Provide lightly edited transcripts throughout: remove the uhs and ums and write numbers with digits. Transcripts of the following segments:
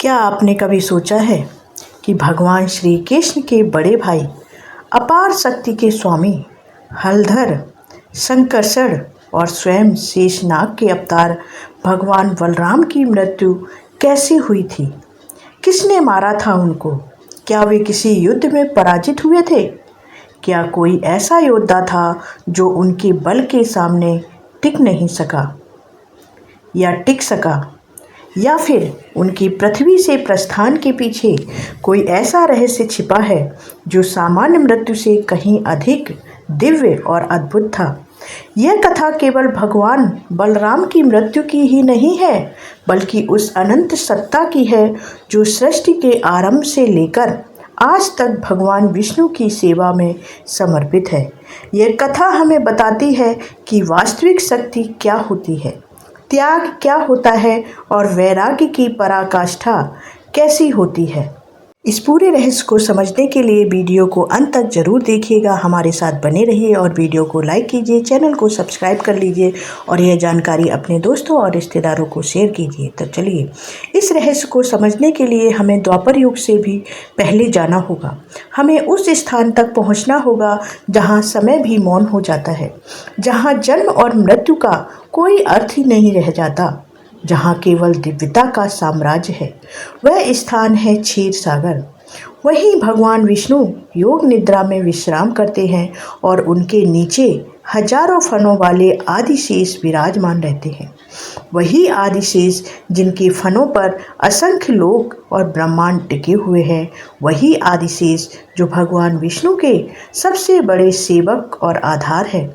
क्या आपने कभी सोचा है कि भगवान श्री कृष्ण के बड़े भाई, अपार शक्ति के स्वामी हलधर, संकर्षण और स्वयं शेषनाग के अवतार भगवान बलराम की मृत्यु कैसे हुई थी? किसने मारा था उनको? क्या वे किसी युद्ध में पराजित हुए थे? क्या कोई ऐसा योद्धा था जो उनके बल के सामने टिक नहीं सका या टिक सका? या फिर उनकी पृथ्वी से प्रस्थान के पीछे कोई ऐसा रहस्य छिपा है जो सामान्य मृत्यु से कहीं अधिक दिव्य और अद्भुत था? यह कथा केवल भगवान बलराम की मृत्यु की ही नहीं है, बल्कि उस अनंत सत्ता की है जो सृष्टि के आरंभ से लेकर आज तक भगवान विष्णु की सेवा में समर्पित है। यह कथा हमें बताती है कि वास्तविक शक्ति क्या होती है, त्याग क्या होता है और वैराग्य की पराकाष्ठा कैसी होती है। इस पूरे रहस्य को समझने के लिए वीडियो को अंत तक जरूर देखिएगा, हमारे साथ बने रहिए और वीडियो को लाइक कीजिए, चैनल को सब्सक्राइब कर लीजिए और यह जानकारी अपने दोस्तों और रिश्तेदारों को शेयर कीजिए। तो चलिए, इस रहस्य को समझने के लिए हमें द्वापर युग से भी पहले जाना होगा। हमें उस स्थान तक पहुँचना होगा जहाँ समय भी मौन हो जाता है, जहाँ जन्म और मृत्यु का कोई अर्थ ही नहीं रह जाता, जहाँ केवल दिव्यता का साम्राज्य है। वह स्थान है क्षीर सागर। वहीं भगवान विष्णु योग निद्रा में विश्राम करते हैं और उनके नीचे हजारों फनों वाले आदिशेष विराजमान रहते हैं। वही आदिशेष जिनके फनों पर असंख्य लोक और ब्रह्मांड टिके हुए हैं, वही आदिशेष जो भगवान विष्णु के सबसे बड़े सेवक और आधार है।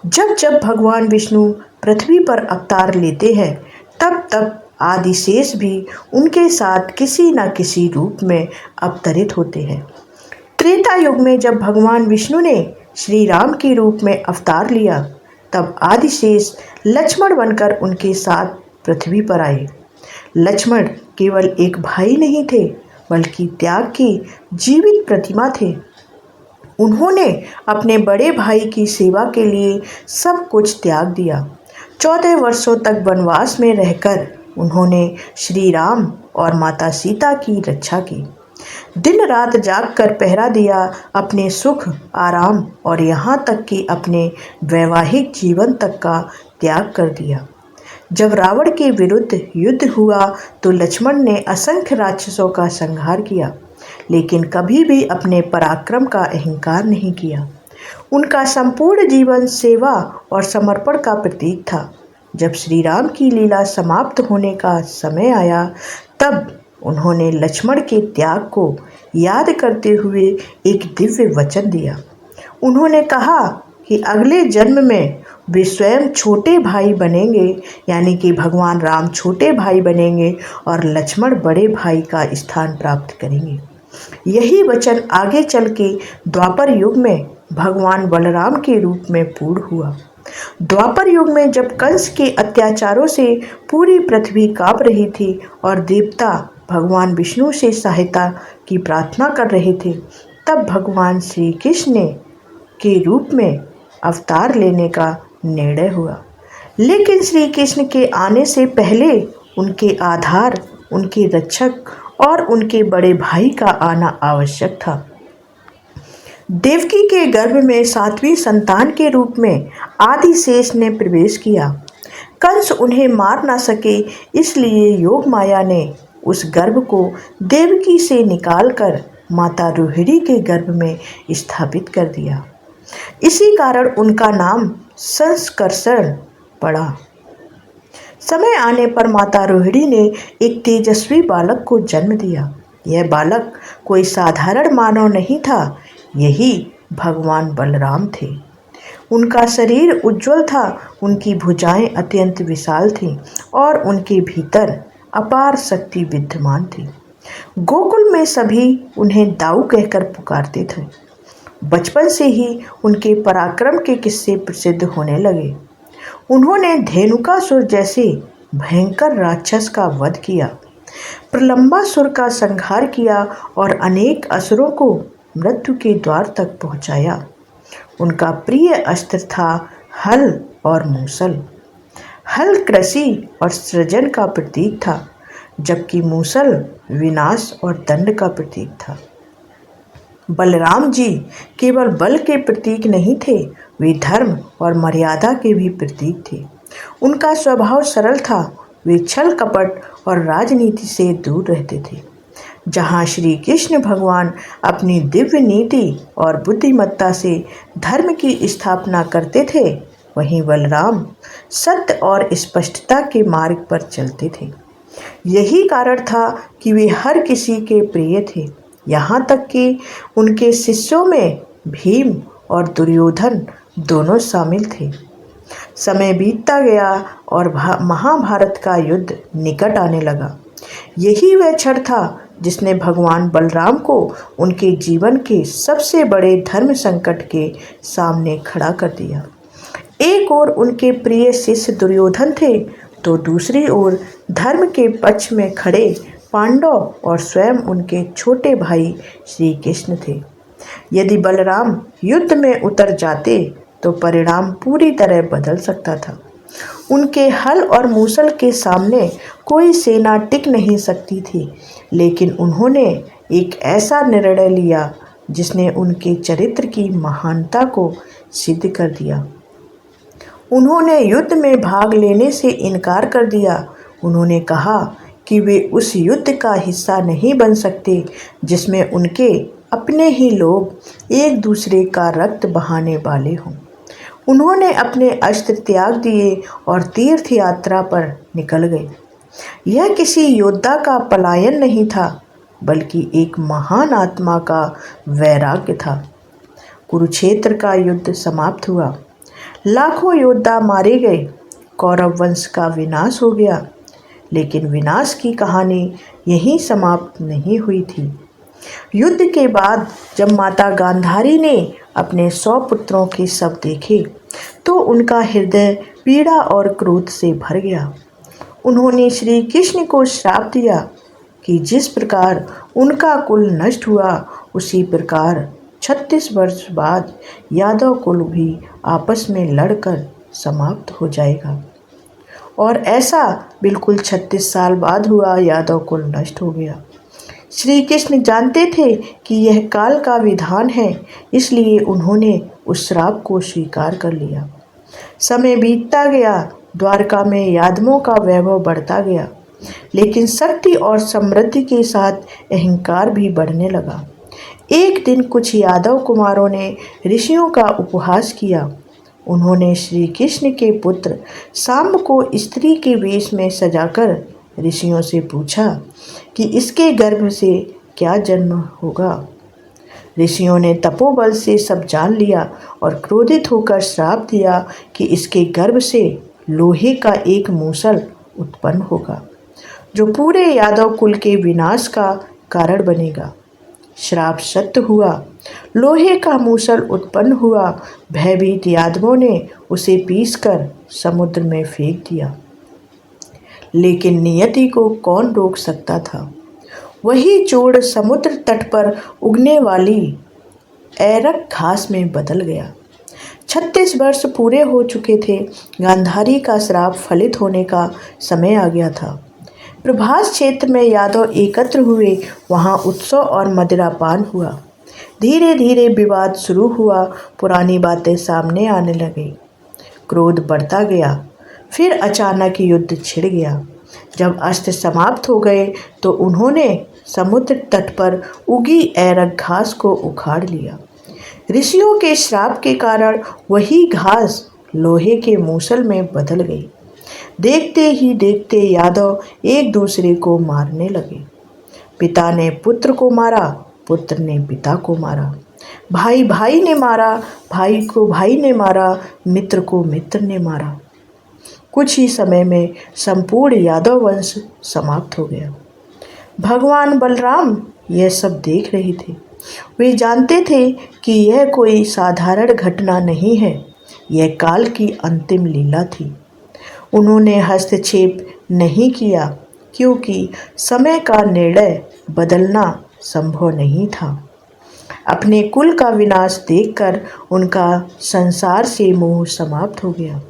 जब जब भगवान विष्णु पृथ्वी पर अवतार लेते हैं, तब तब आदिशेष भी उनके साथ किसी न किसी रूप में अवतरित होते हैं। त्रेता युग में जब भगवान विष्णु ने श्री राम के रूप में अवतार लिया, तब आदिशेष लक्ष्मण बनकर उनके साथ पृथ्वी पर आए। लक्ष्मण केवल एक भाई नहीं थे, बल्कि त्याग की जीवित प्रतिमा थे। उन्होंने अपने बड़े भाई की सेवा के लिए सब कुछ त्याग दिया। 14 वर्षों तक वनवास में रहकर उन्होंने श्री राम और माता सीता की रक्षा की। दिन रात जागकर पहरा दिया, अपने सुख आराम और यहाँ तक कि अपने वैवाहिक जीवन तक का त्याग कर दिया। जब रावण के विरुद्ध युद्ध हुआ तो लक्ष्मण ने असंख्य राक्षसों का संहार किया, लेकिन कभी भी अपने पराक्रम का अहंकार नहीं किया। उनका संपूर्ण जीवन सेवा और समर्पण का प्रतीक था। जब श्री राम की लीला समाप्त होने का समय आया, तब उन्होंने लक्ष्मण के त्याग को याद करते हुए एक दिव्य वचन दिया। उन्होंने कहा कि अगले जन्म में वे स्वयं छोटे भाई बनेंगे, यानी कि भगवान राम छोटे भाई बनेंगे और लक्ष्मण बड़े भाई का स्थान प्राप्त करेंगे। यही वचन आगे चल के द्वापर युग में भगवान बलराम के रूप में पूर्ण हुआ। द्वापर युग में जब कंस के अत्याचारों से पूरी पृथ्वी कांप रही थी और देवता भगवान विष्णु से सहायता की प्रार्थना कर रहे थे, तब भगवान श्री कृष्ण के रूप में अवतार लेने का निर्णय हुआ। लेकिन श्री कृष्ण के आने से पहले उनके आधार, उनके रक्षक और उनके बड़े भाई का आना आवश्यक था। देवकी के गर्भ में 7वीं संतान के रूप में आदिशेष ने प्रवेश किया। कंस उन्हें मार ना सके, इसलिए योग माया ने उस गर्भ को देवकी से निकालकर माता रोहिणी के गर्भ में स्थापित कर दिया। इसी कारण उनका नाम संकर्षण पड़ा। समय आने पर माता रोहिणी ने एक तेजस्वी बालक को जन्म दिया। यह बालक कोई साधारण मानव नहीं था, यही भगवान बलराम थे। उनका शरीर उज्जवल था, उनकी भुजाएं अत्यंत विशाल थीं और उनके भीतर अपार शक्ति विद्यमान थी। गोकुल में सभी उन्हें दाऊ कहकर पुकारते थे। बचपन से ही उनके पराक्रम के किस्से प्रसिद्ध होने लगे। उन्होंने धेनुकासुर जैसे भयंकर राक्षस का वध किया, प्रलंबासुर का संहार किया और अनेक असुरों को मृत्यु के द्वार तक पहुंचाया। उनका प्रिय अस्त्र था हल और मूसल। हल कृषि और सृजन का प्रतीक था, जबकि मूसल विनाश और दंड का प्रतीक था। बलराम जी केवल बल के प्रतीक नहीं थे, वे धर्म और मर्यादा के भी प्रतीक थे। उनका स्वभाव सरल था, वे छल कपट और राजनीति से दूर रहते थे। जहाँ श्री कृष्ण भगवान अपनी दिव्य नीति और बुद्धिमत्ता से धर्म की स्थापना करते थे, वहीं बलराम सत्य और स्पष्टता के मार्ग पर चलते थे। यही कारण था कि वे हर किसी के प्रिय थे, यहाँ तक कि उनके शिष्यों में भीम और दुर्योधन दोनों शामिल थे। समय बीतता गया और महाभारत का युद्ध निकट आने लगा। यही वह क्षण था जिसने भगवान बलराम को उनके जीवन के सबसे बड़े धर्म संकट के सामने खड़ा कर दिया। एक ओर उनके प्रिय शिष्य दुर्योधन थे, तो दूसरी ओर धर्म के पक्ष में खड़े पांडव और स्वयं उनके छोटे भाई श्री कृष्ण थे। यदि बलराम युद्ध में उतर जाते तो परिणाम पूरी तरह बदल सकता था। उनके हल और मूसल के सामने कोई सेना टिक नहीं सकती थी, लेकिन उन्होंने एक ऐसा निर्णय लिया जिसने उनके चरित्र की महानता को सिद्ध कर दिया। उन्होंने युद्ध में भाग लेने से इनकार कर दिया। उन्होंने कहा कि वे उस युद्ध का हिस्सा नहीं बन सकते जिसमें उनके अपने ही लोग एक दूसरे का रक्त बहाने वाले हों। उन्होंने अपने अस्त्र त्याग दिए और तीर्थ यात्रा पर निकल गए। यह किसी योद्धा का पलायन नहीं था, बल्कि एक महान आत्मा का वैराग्य था। कुरुक्षेत्र का युद्ध समाप्त हुआ, लाखों योद्धा मारे गए, कौरव वंश का विनाश हो गया। लेकिन विनाश की कहानी यहीं समाप्त नहीं हुई थी। युद्ध के बाद जब माता गांधारी ने अपने 100 पुत्रों के शव देखे तो उनका हृदय पीड़ा और क्रोध से भर गया। उन्होंने श्री कृष्ण को श्राप दिया कि जिस प्रकार उनका कुल नष्ट हुआ, उसी प्रकार 36 वर्ष बाद यादव कुल भी आपस में लड़कर समाप्त हो जाएगा। और ऐसा बिल्कुल 36 साल बाद हुआ, यादव कुल नष्ट हो गया। श्री कृष्ण जानते थे कि यह काल का विधान है, इसलिए उन्होंने उस श्राप को स्वीकार कर लिया। समय बीतता गया, द्वारका में यादवों का वैभव बढ़ता गया, लेकिन शक्ति और समृद्धि के साथ अहंकार भी बढ़ने लगा। एक दिन कुछ यादव कुमारों ने ऋषियों का उपहास किया। उन्होंने श्री कृष्ण के पुत्र सांब को स्त्री के वेश में सजाकर ऋषियों से पूछा कि इसके गर्भ से क्या जन्म होगा। ऋषियों ने तपोबल से सब जान लिया और क्रोधित होकर श्राप दिया कि इसके गर्भ से लोहे का एक मूसल उत्पन्न होगा, जो पूरे यादव कुल के विनाश का कारण बनेगा। श्राप सत्य हुआ, लोहे का मूसल उत्पन्न हुआ। भयभीत यादवों ने उसे पीसकर समुद्र में फेंक दिया। लेकिन नियति को कौन रोक सकता था। वही चूर्ण समुद्र तट पर उगने वाली ऐरक घास में बदल गया। 36 वर्ष पूरे हो चुके थे। गांधारी का श्राप फलित होने का समय आ गया था। प्रभास क्षेत्र में यादव एकत्र हुए, वहाँ उत्सव और मदिरापान हुआ। धीरे धीरे विवाद शुरू हुआ, पुरानी बातें सामने आने लगी। क्रोध बढ़ता गया, फिर अचानक युद्ध छिड़ गया। जब अस्त्र समाप्त हो गए तो उन्होंने समुद्र तट पर उगी ऐरक घास को उखाड़ लिया। ऋषियों के श्राप के कारण वही घास लोहे के मूसल में बदल गई। देखते ही देखते यादव एक दूसरे को मारने लगे। पिता ने पुत्र को मारा, पुत्र ने पिता को मारा, भाई भाई ने मारा, भाई को भाई ने मारा, मित्र को मित्र ने मारा। कुछ ही समय में संपूर्ण यादव वंश समाप्त हो गया। भगवान बलराम यह सब देख रहे थे। वे जानते थे कि यह कोई साधारण घटना नहीं है, यह काल की अंतिम लीला थी। उन्होंने हस्तक्षेप नहीं किया क्योंकि समय का निर्णय बदलना संभव नहीं था। अपने कुल का विनाश देखकर उनका संसार से मोह समाप्त हो गया।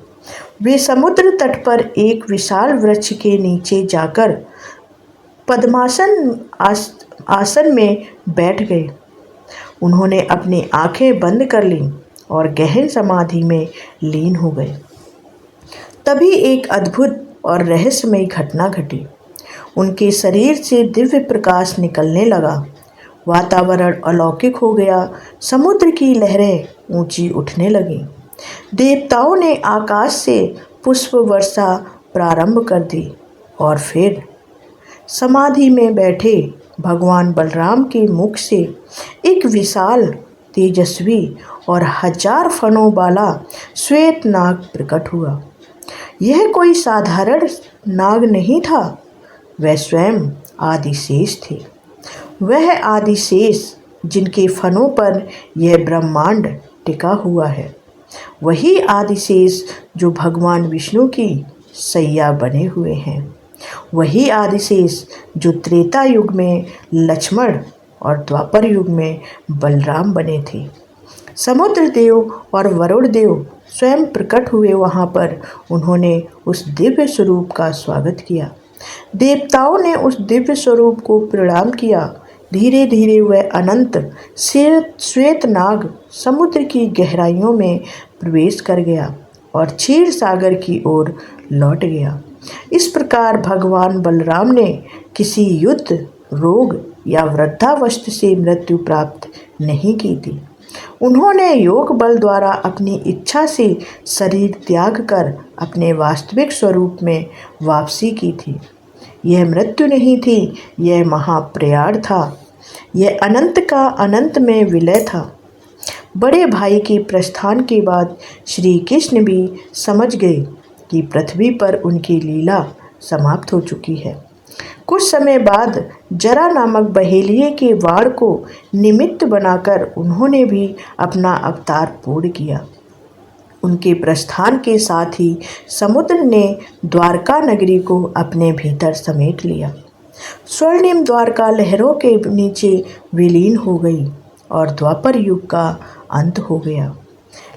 वे समुद्र तट पर एक विशाल वृक्ष के नीचे जाकर पद्मासन आसन में बैठ गए। उन्होंने अपनी आंखें बंद कर लीं और गहन समाधि में लीन हो गए। तभी एक अद्भुत और रहस्यमयी घटना घटी। उनके शरीर से दिव्य प्रकाश निकलने लगा। वातावरण अलौकिक हो गया। समुद्र की लहरें ऊंची उठने लगीं। देवताओं ने आकाश से पुष्प वर्षा प्रारंभ कर दी और फिर समाधि में बैठे भगवान बलराम के मुख से एक विशाल, तेजस्वी और 1000 फनों वाला श्वेत नाग प्रकट हुआ। यह कोई साधारण नाग नहीं था, वह स्वयं आदिशेष थे। वह आदिशेष जिनके फनों पर यह ब्रह्मांड टिका हुआ है, वही आदिशेष जो भगवान विष्णु की सैया बने हुए हैं, वही आदिशेष जो त्रेता युग में लक्ष्मण और द्वापर युग में बलराम बने थे। समुद्र देव और वरुण देव स्वयं प्रकट हुए वहाँ पर। उन्होंने उस दिव्य स्वरूप का स्वागत किया। देवताओं ने उस दिव्य स्वरूप को प्रणाम किया। धीरे धीरे वह अनंत श्वेत नाग समुद्र की गहराइयों में प्रवेश कर गया और क्षीर सागर की ओर लौट गया। इस प्रकार भगवान बलराम ने किसी युद्ध, रोग या वृद्धावस्था से मृत्यु प्राप्त नहीं की थी। उन्होंने योग बल द्वारा अपनी इच्छा से शरीर त्याग कर अपने वास्तविक स्वरूप में वापसी की थी। यह मृत्यु नहीं थी, यह महाप्रयाण था। यह अनंत का अनंत में विलय था। बड़े भाई के प्रस्थान के बाद श्री कृष्ण भी समझ गए कि पृथ्वी पर उनकी लीला समाप्त हो चुकी है। कुछ समय बाद जरा नामक बहेलिये के वाण को निमित्त बनाकर उन्होंने भी अपना अवतार पूर्ण किया। उनके प्रस्थान के साथ ही समुद्र ने द्वारका नगरी को अपने भीतर समेट लिया। स्वर्णिम द्वारका लहरों के नीचे विलीन हो गई और द्वापर युग का अंत हो गया।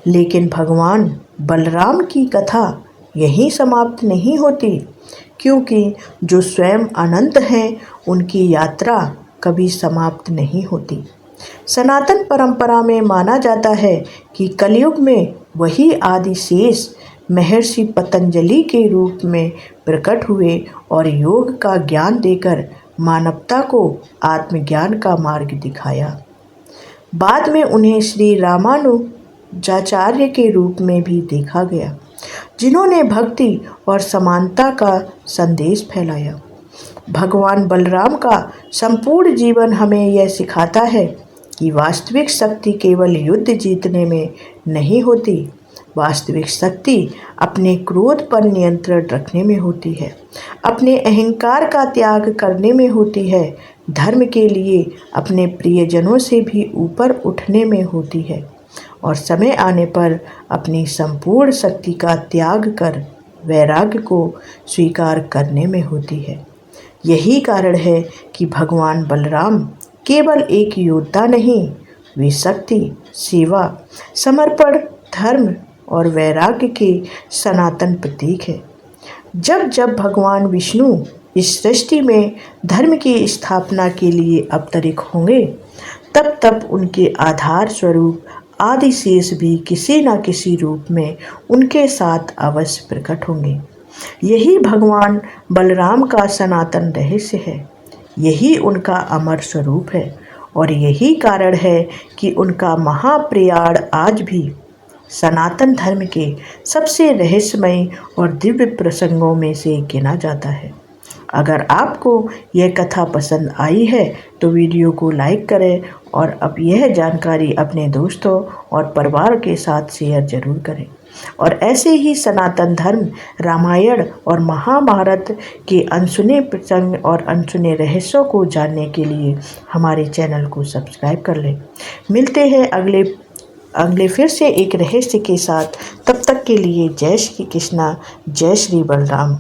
लेकिन भगवान बलराम की कथा यहीं समाप्त नहीं होती, क्योंकि जो स्वयं अनंत हैं उनकी यात्रा कभी समाप्त नहीं होती। सनातन परंपरा में माना जाता है कि कलयुग में वही आदिशेष महर्षि पतंजलि के रूप में प्रकट हुए और योग का ज्ञान देकर मानवता को आत्मज्ञान का मार्ग दिखाया। बाद में उन्हें श्री रामानुजाचार्य के रूप में भी देखा गया, जिन्होंने भक्ति और समानता का संदेश फैलाया। भगवान बलराम का संपूर्ण जीवन हमें यह सिखाता है कि वास्तविक शक्ति केवल युद्ध जीतने में नहीं होती। वास्तविक शक्ति अपने क्रोध पर नियंत्रण रखने में होती है, अपने अहंकार का त्याग करने में होती है, धर्म के लिए अपने प्रियजनों से भी ऊपर उठने में होती है और समय आने पर अपनी संपूर्ण शक्ति का त्याग कर वैराग्य को स्वीकार करने में होती है। यही कारण है कि भगवान बलराम केवल एक योद्धा नहीं, वे शक्ति, सेवा, समर्पण, धर्म और वैराग्य के सनातन प्रतीक है। जब जब भगवान विष्णु इस सृष्टि में धर्म की स्थापना के लिए अवतरित होंगे, तब तब उनके आधार स्वरूप आदिशेष भी किसी न किसी रूप में उनके साथ अवश्य प्रकट होंगे। यही भगवान बलराम का सनातन रहस्य है, यही उनका अमर स्वरूप है और यही कारण है कि उनका महाप्रयाण आज भी सनातन धर्म के सबसे रहस्यमय और दिव्य प्रसंगों में से गिना जाता है। अगर आपको यह कथा पसंद आई है तो वीडियो को लाइक करें और अब यह जानकारी अपने दोस्तों और परिवार के साथ शेयर जरूर करें। और ऐसे ही सनातन धर्म, रामायण और महाभारत के अनसुने प्रसंग और अनसुने रहस्यों को जानने के लिए हमारे चैनल को सब्सक्राइब कर लें। मिलते हैं अगले फिर से एक रहस्य के साथ। तब तक के लिए जय श्री कृष्णा, जय श्री बलराम।